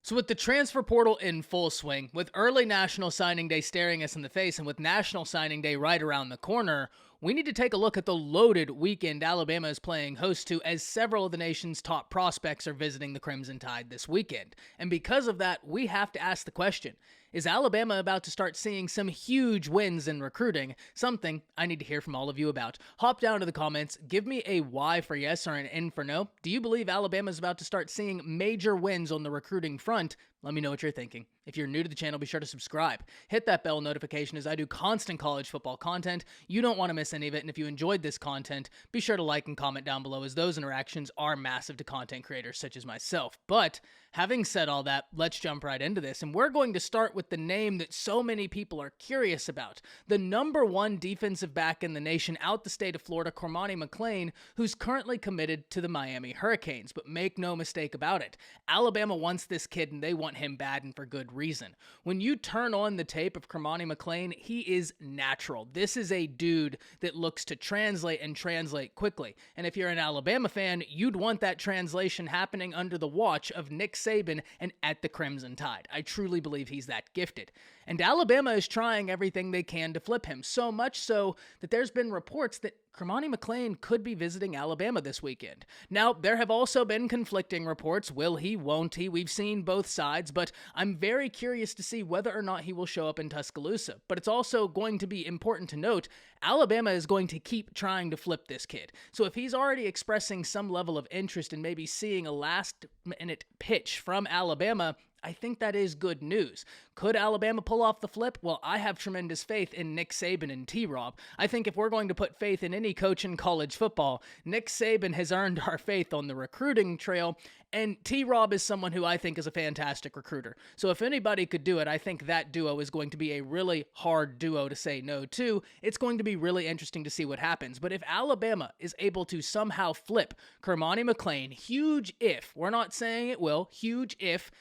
So with the transfer portal in full swing, with early National Signing Day staring us in the face, and with National Signing Day right around the corner, we need to take a look at the loaded weekend Alabama is playing host to, as several of the nation's top prospects are visiting the Crimson Tide this weekend. And because of that, we have to ask the question, is Alabama about to start seeing some huge wins in recruiting? Something I need to hear from all of you about. Hop down to the comments, give me a Y for yes or an N for no. Do you believe Alabama is about to start seeing major wins on the recruiting front? Let me know what you're thinking. If you're new to the channel, be sure to subscribe. Hit that bell notification as I do constant college football content. You don't want to miss any of it, and if you enjoyed this content, be sure to like and comment down below, as those interactions are massive to content creators such as myself. But having said all that, let's jump right into this, and we're going to start with the name that so many people are curious about. The #1 defensive back in the nation out the state of Florida, Cormani McLean, who's currently committed to the Miami Hurricanes. But make no mistake about it, Alabama wants this kid, and they want him bad, and for good reason. When you turn on the tape of Cormani McLean, he is natural. This is a dude that looks to translate and translate quickly. And if you're an Alabama fan, you'd want that translation happening under the watch of Nick Saban and at the Crimson Tide. I truly believe he's that gifted. And Alabama is trying everything they can to flip him, so much so that there's been reports that Cormani McLean could be visiting Alabama this weekend. Now, there have also been conflicting reports. Will he, won't he? We've seen both sides, but I'm very curious to see whether or not he will show up in Tuscaloosa. But it's also going to be important to note, Alabama is going to keep trying to flip this kid. So if he's already expressing some level of interest in maybe seeing a last-minute pitch from Alabama, I think that is good news. Could Alabama pull off the flip? Well, I have tremendous faith in Nick Saban and T-Rob. I think if we're going to put faith in any coach in college football, Nick Saban has earned our faith on the recruiting trail, and T-Rob is someone who I think is a fantastic recruiter. So if anybody could do it, I think that duo is going to be a really hard duo to say no to. It's going to be really interesting to see what happens. But if Alabama is able to somehow flip Cormani McLean, huge if, we're not saying it will, huge if,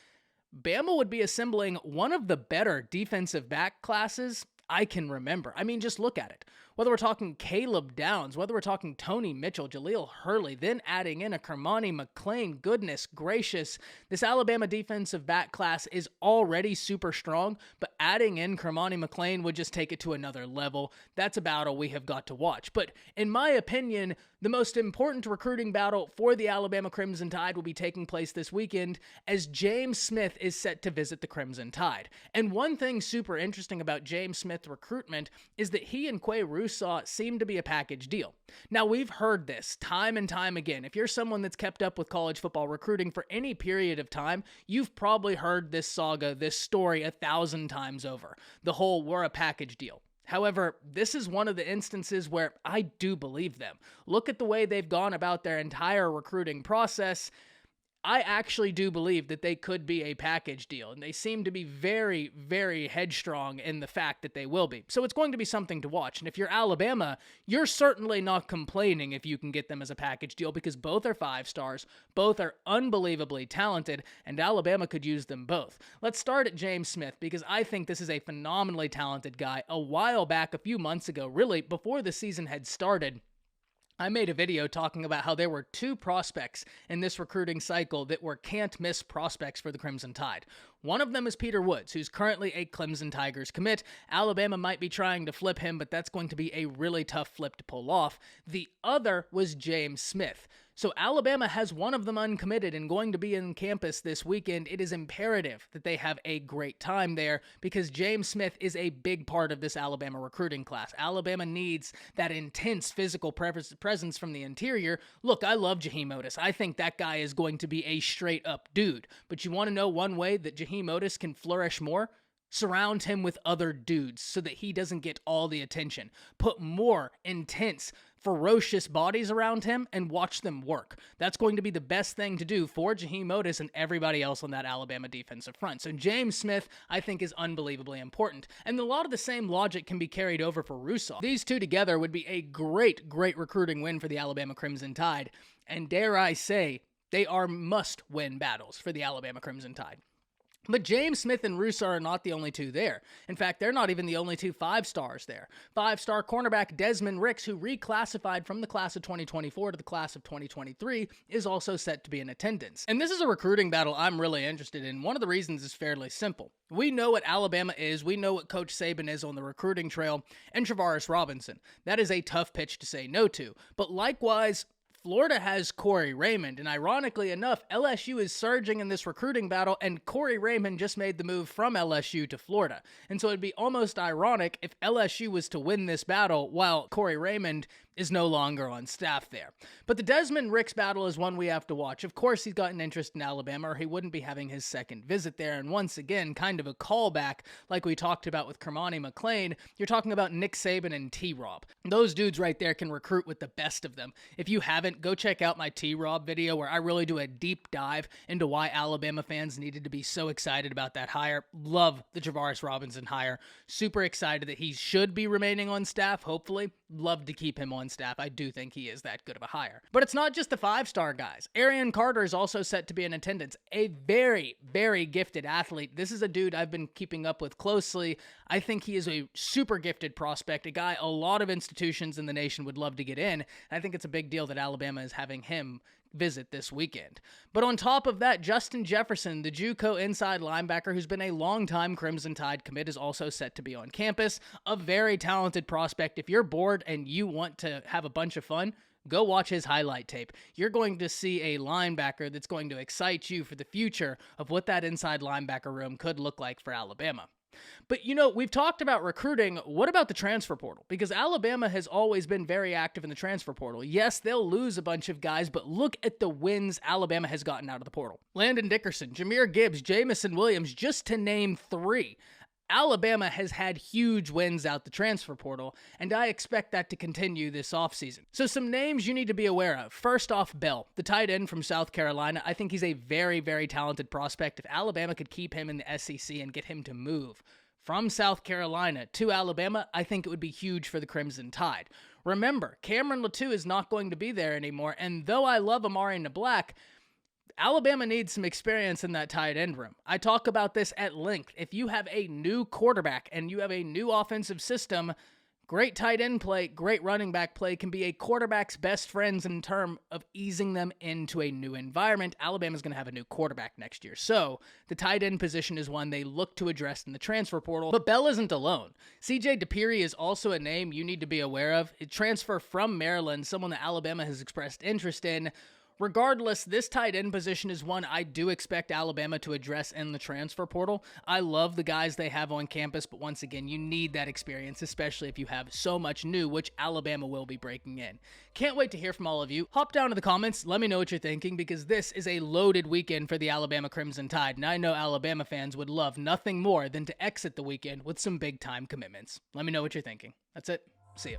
Bama would be assembling one of the better defensive back classes I can remember. I mean, just look at it. Whether we're talking Caleb Downs, whether we're talking Tony Mitchell, Jaleel Hurley, then adding in a Cormani McLean, goodness gracious, this Alabama defensive back class is already super strong, but adding in Cormani McLean would just take it to another level. That's a battle we have got to watch. But in my opinion, the most important recruiting battle for the Alabama Crimson Tide will be taking place this weekend, as James Smith is set to visit the Crimson Tide. And one thing super interesting about James Smith's recruitment is that he and Quay Russaw seem to be a package deal. Now, we've heard this time and time again. If you're someone that's kept up with college football recruiting for any period of time, you've probably heard this saga, this story 1,000 times over. The whole "we're a package deal." However, this is one of the instances where I do believe them. Look at the way they've gone about their entire recruiting process. I actually do believe that they could be a package deal, and they seem to be very, very headstrong in the fact that they will be. So it's going to be something to watch, and if you're Alabama, you're certainly not complaining if you can get them as a package deal, because both are 5 stars, both are unbelievably talented, and Alabama could use them both. Let's start at James Smith, because I think this is a phenomenally talented guy. A while back, a few months ago, really, before the season had started, I made a video talking about how there were 2 prospects in this recruiting cycle that were can't-miss prospects for the Crimson Tide. One of them is Peter Woods, who's currently a Clemson Tigers commit. Alabama might be trying to flip him, but that's going to be a really tough flip to pull off. The other was James Smith. So Alabama has one of them uncommitted and going to be in campus this weekend. It is imperative that they have a great time there, because James Smith is a big part of this Alabama recruiting class. Alabama needs that intense physical presence from the interior. Look, I love Jaheim Otis. I think that guy is going to be a straight-up dude. But you want to know one way that Jaheim Otis can flourish more? Surround him with other dudes so that he doesn't get all the attention. Put more intense, ferocious bodies around him and watch them work. That's going to be the best thing to do for Jaheim Otis and everybody else on that Alabama defensive front. So James Smith, I think, is unbelievably important. And a lot of the same logic can be carried over for Russaw. These two together would be a great, great recruiting win for the Alabama Crimson Tide. And dare I say, they are must-win battles for the Alabama Crimson Tide. But James Smith and Russaw are not the only two there. In fact, they're not even the only two 5-stars there. 5-star cornerback Desmond Ricks, who reclassified from the class of 2024 to the class of 2023, is also set to be in attendance. And this is a recruiting battle I'm really interested in. One of the reasons is fairly simple. We know what Alabama is, we know what Coach Saban is on the recruiting trail, and Travaris Robinson. That is a tough pitch to say no to. But likewise, Florida has Corey Raymond, and ironically enough, LSU is surging in this recruiting battle, and Corey Raymond just made the move from LSU to Florida. And so it'd be almost ironic if LSU was to win this battle while Corey Raymond is no longer on staff there. But the Desmond Ricks battle is one we have to watch. Of course, he's got an interest in Alabama, or he wouldn't be having his second visit there. And once again, kind of a callback like we talked about with Cormani McLean. You're talking about Nick Saban and T-Rob. Those dudes right there can recruit with the best of them. If you haven't, go check out my T-Rob video where I really do a deep dive into why Alabama fans needed to be so excited about that hire. Love the Travaris Robinson hire. Super excited that he should be remaining on staff, hopefully. Love to keep him on staff. I do think he is that good of a hire. But it's not just the 5-star guys. Arian Carter is also set to be in attendance. A very, very gifted athlete. This is a dude I've been keeping up with closely. I think he is a super gifted prospect, a guy a lot of institutions in the nation would love to get in. I think it's a big deal that Alabama is having him visit this weekend. But on top of that, Justin Jefferson, the JUCO inside linebacker who's been a longtime Crimson Tide commit, is also set to be on campus. A very talented prospect. If you're bored and you want to have a bunch of fun, go watch his highlight tape. You're going to see a linebacker that's going to excite you for the future of what that inside linebacker room could look like for Alabama. But, we've talked about recruiting. What about the transfer portal? Because Alabama has always been very active in the transfer portal. Yes, they'll lose a bunch of guys, but look at the wins Alabama has gotten out of the portal. Landon Dickerson, Jahmyr Gibbs, Jamison Williams, just to name 3. Alabama has had huge wins out the transfer portal, and I expect that to continue this offseason. So some names you need to be aware of. First off, Bell, the tight end from South Carolina. I think he's a very, very talented prospect. If Alabama could keep him in the SEC and get him to move from South Carolina to Alabama, I think it would be huge for the Crimson Tide. Remember, Cameron Latou is not going to be there anymore, and though I love Amari Nablack, Alabama needs some experience in that tight end room. I talk about this at length. If you have a new quarterback and you have a new offensive system, great tight end play, great running back play can be a quarterback's best friends in terms of easing them into a new environment. Alabama's going to have a new quarterback next year. So the tight end position is one they look to address in the transfer portal. But Bell isn't alone. CJ DePeary is also a name you need to be aware of. A transfer from Maryland, someone that Alabama has expressed interest in. Regardless, this tight end position is one I do expect Alabama to address in the transfer portal. I love the guys they have on campus, but once again, you need that experience, especially if you have so much new, which Alabama will be breaking in. Can't wait to hear from all of you. Hop down to the comments, let me know what you're thinking, because this is a loaded weekend for the Alabama Crimson Tide, and I know Alabama fans would love nothing more than to exit the weekend with some big-time commitments. Let me know what you're thinking. That's it. See ya.